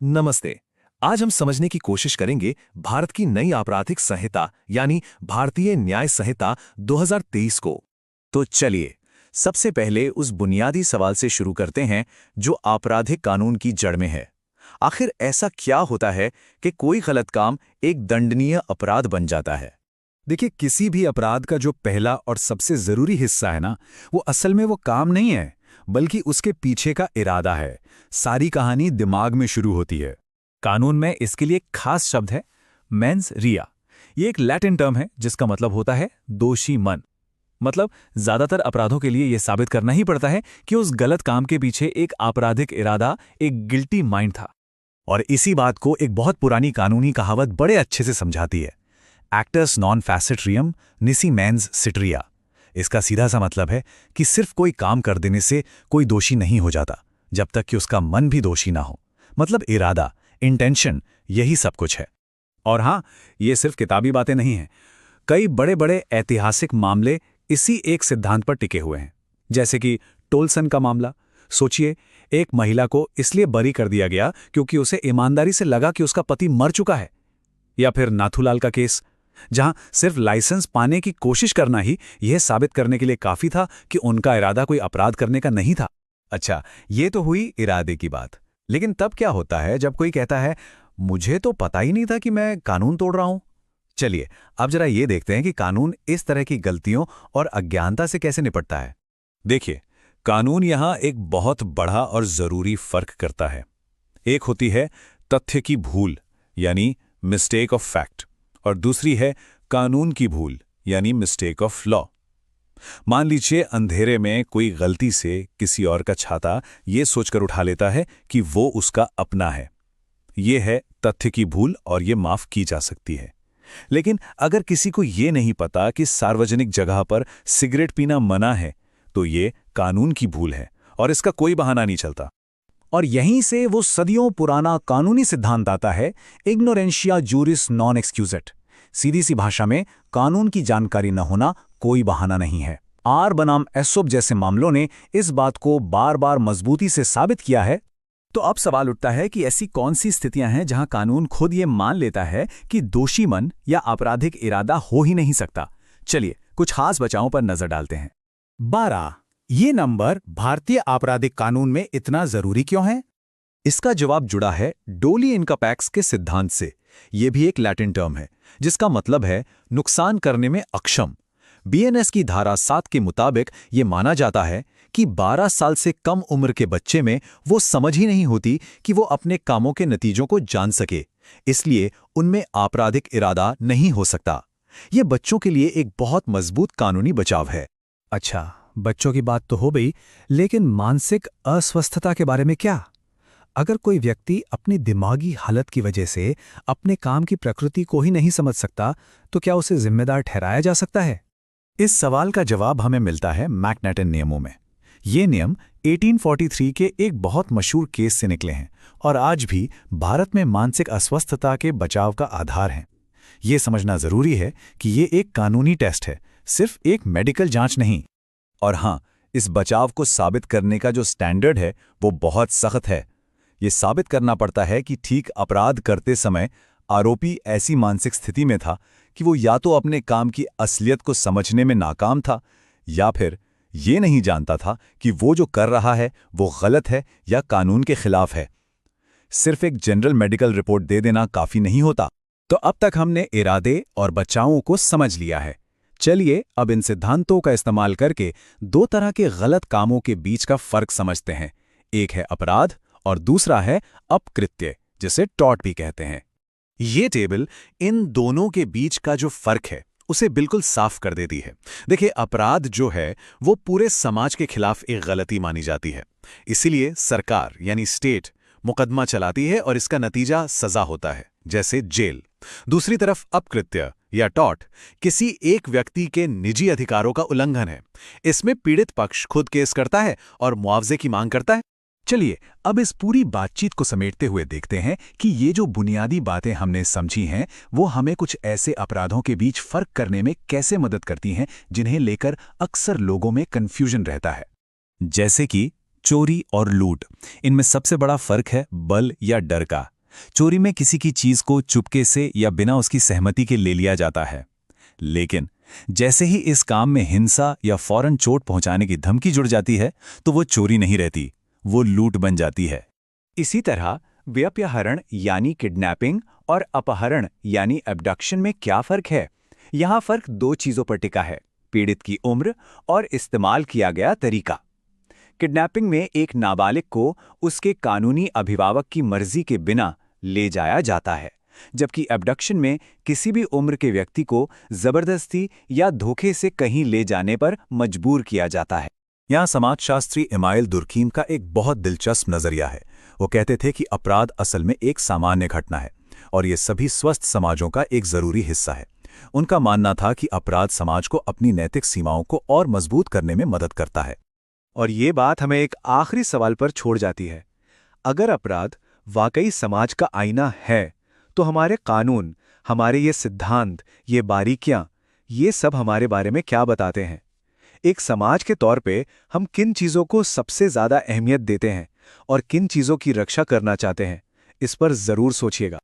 नमस्ते। आज हम समझने की कोशिश करेंगे भारत की नई आपराधिक संहिता यानी भारतीय न्याय संहिता 2023 को। तो चलिए सबसे पहले उस बुनियादी सवाल से शुरू करते हैं जो आपराधिक कानून की जड़ में है। आखिर ऐसा क्या होता है कि कोई गलत काम एक दंडनीय अपराध बन जाता है? देखिए, किसी भी अपराध का जो पहला और सबसे जरूरी हिस्सा है ना, वो असल में वो काम नहीं है, बल्कि उसके पीछे का इरादा है। सारी कहानी दिमाग में शुरू होती है। कानून में इसके लिए एक खास शब्द है, मेंस रिया। ये एक लैटिन टर्म है जिसका मतलब होता है दोषी मन। मतलब ज्यादातर अपराधों के लिए यह साबित करना ही पड़ता है कि उस गलत काम के पीछे एक आपराधिक इरादा, एक गिल्टी माइंड था। और इसी बात को एक बहुत पुरानी कानूनी कहावत बड़े अच्छे से समझाती है, acts non facet रियम निसी mains seat रिया। इसका सीधा सा मतलब है कि सिर्फ कोई काम कर देने से कोई दोषी नहीं हो जाता जब तक कि उसका मन भी दोषी ना हो। मतलब इरादा, इंटेंशन, यही सब कुछ है। और हां, ये सिर्फ किताबी बातें नहीं हैं। कई बड़े बड़े ऐतिहासिक मामले इसी एक सिद्धांत पर टिके हुए हैं। जैसे कि टोल्सन का मामला। सोचिए, एक महिला को इसलिए बरी कर दिया गया क्योंकि उसे ईमानदारी से लगा कि उसका पति मर चुका है। या फिर नाथूलाल का केस, जहां सिर्फ लाइसेंस पाने की कोशिश करना ही यह साबित करने के लिए काफी था कि उनका इरादा कोई अपराध करने का नहीं था। अच्छा, ये तो हुई इरादे की बात। लेकिन तब क्या होता है जब कोई कहता है मुझे तो पता ही नहीं था कि मैं कानून तोड़ रहा हूं? चलिए अब जरा ये देखते हैं कि कानून इस तरह की गलतियों और अज्ञानता से कैसे निपटता है। देखिए, कानून यहां एक बहुत बड़ा और जरूरी फर्क करता है। एक होती है तथ्य की भूल यानी मिस्टेक ऑफ फैक्ट, और दूसरी है कानून की भूल यानी मिस्टेक ऑफ लॉ। मान लीजिए अंधेरे में कोई गलती से किसी और का छाता ये सोचकर उठा लेता है कि वो उसका अपना है। ये है तथ्य की भूल और ये माफ की जा सकती है। लेकिन अगर किसी को ये नहीं पता कि सार्वजनिक जगह पर सिगरेट पीना मना है, तो ये कानून की भूल है और इसका कोई बहाना नहीं चलता। और यहीं से वो सदियों पुराना कानूनी सिद्धांत आता है, इग्नोरेंशिया जूरिस नॉन एक्सक्यूजेट। सीधी सी भाषा में, कानून की जानकारी न होना कोई बहाना नहीं है। आर बनाम एसोप जैसे मामलों ने इस बात को बार बार मजबूती से साबित किया है। तो अब सवाल उठता है कि ऐसी कौन सी स्थितियां हैं जहां कानून खुद ये मान लेता है कि दोषी मन या आपराधिक इरादा हो ही नहीं सकता। चलिए कुछ खास बचावों पर नजर डालते हैं। 12, ये नंबर भारतीय आपराधिक कानून में इतना जरूरी क्यों है? इसका जवाब जुड़ा है डोली इनकैपेक्स के सिद्धांत से। यह भी एक लैटिन टर्म है जिसका मतलब है नुकसान करने में अक्षम। बीएनएस की धारा 7 के मुताबिक ये माना जाता है कि 12 साल से कम उम्र के बच्चे में वो समझ ही नहीं होती कि वो अपने कामों के नतीजों को जान सके, इसलिए उनमें आपराधिक इरादा नहीं हो सकता। ये बच्चों के लिए एक बहुत मजबूत कानूनी बचाव है। अच्छा, बच्चों की बात तो हो गई, लेकिन मानसिक अस्वस्थता के बारे में क्या? अगर कोई व्यक्ति अपनी दिमागी हालत की वजह से अपने काम की प्रकृति को ही नहीं समझ सकता, तो क्या उसे जिम्मेदार ठहराया जा सकता है? इस सवाल का जवाब हमें मिलता है मैकनेटन नियमों में। ये नियम 1843 के एक बहुत मशहूर केस से निकले हैं और आज भी भारत में मानसिक अस्वस्थता के बचाव का आधार हैं। ये समझना जरूरी है कि ये एक कानूनी टेस्ट है, सिर्फ एक मेडिकल जांच नहीं। और हां, इस बचाव को साबित करने का जो स्टैंडर्ड है वो बहुत सख्त है। ये साबित करना पड़ता है कि ठीक अपराध करते समय आरोपी ऐसी मानसिक स्थिति में था कि वो या तो अपने काम की असलियत को समझने में नाकाम था, या फिर ये नहीं जानता था कि वो जो कर रहा है वो गलत है या कानून के खिलाफ है। सिर्फ एक जनरल मेडिकल रिपोर्ट दे देना काफी नहीं होता। तो अब तक हमने इरादे और बचावों को समझ लिया है। चलिए अब इन सिद्धांतों का इस्तेमाल करके दो तरह के गलत कामों के बीच का फर्क समझते हैं। एक है अपराध और दूसरा है अपकृत्य, जिसे टॉर्ट भी कहते हैं। ये टेबल इन दोनों के बीच का जो फर्क है उसे बिल्कुल साफ कर देती है। देखिए, अपराध जो है वो पूरे समाज के खिलाफ एक गलती मानी जाती है, इसीलिए सरकार यानी स्टेट मुकदमा चलाती है और इसका नतीजा सजा होता है, जैसे जेल। दूसरी तरफ अपकृत्य या टॉर्ट किसी एक व्यक्ति के निजी अधिकारों का उल्लंघन है। इसमें पीड़ित पक्ष खुद केस करता है और मुआवजे की मांग करता है। चलिए अब इस पूरी बातचीत को समेटते हुए देखते हैं कि ये जो बुनियादी बातें हमने समझी हैं वो हमें कुछ ऐसे अपराधों के बीच फर्क करने में कैसे मदद करती हैं जिन्हें लेकर अक्सर लोगों में कंफ्यूजन रहता है। जैसे कि चोरी और लूट, इनमें सबसे बड़ा फर्क है बल या डर का। चोरी में किसी की चीज को चुपके से या बिना उसकी सहमति के ले लिया जाता है, लेकिन जैसे ही इस काम में हिंसा या फौरन चोट पहुंचाने की धमकी जुड़ जाती है तो वो चोरी नहीं रहती, वो लूट बन जाती है। इसी तरह व्यपहरण यानी किडनैपिंग और अपहरण यानी एब्डक्शन में क्या फर्क है? यहाँ फर्क दो चीजों पर टिका है, पीड़ित की उम्र और इस्तेमाल किया गया तरीका। किडनैपिंग में एक नाबालिग को उसके कानूनी अभिभावक की मर्जी के बिना ले जाया जाता है, जबकि एब्डक्शन में किसी भी उम्र के व्यक्ति को जबरदस्ती या धोखे से कहीं ले जाने पर मजबूर किया जाता है। यहाँ समाजशास्त्री इमाइल दुर्कीम का एक बहुत दिलचस्प नजरिया है। वो कहते थे कि अपराध असल में एक सामान्य घटना है और ये सभी स्वस्थ समाजों का एक जरूरी हिस्सा है। उनका मानना था कि अपराध समाज को अपनी नैतिक सीमाओं को और मजबूत करने में मदद करता है। और ये बात हमें एक आखिरी सवाल पर छोड़ जाती है। अगर अपराध वाकई समाज का आईना है, तो हमारे कानून, हमारे ये सिद्धांत, ये बारीकियां, ये सब हमारे बारे में क्या बताते हैं? एक समाज के तौर पे हम किन चीज़ों को सबसे ज़्यादा अहमियत देते हैं और किन चीज़ों की रक्षा करना चाहते हैं, इस पर ज़रूर सोचिएगा।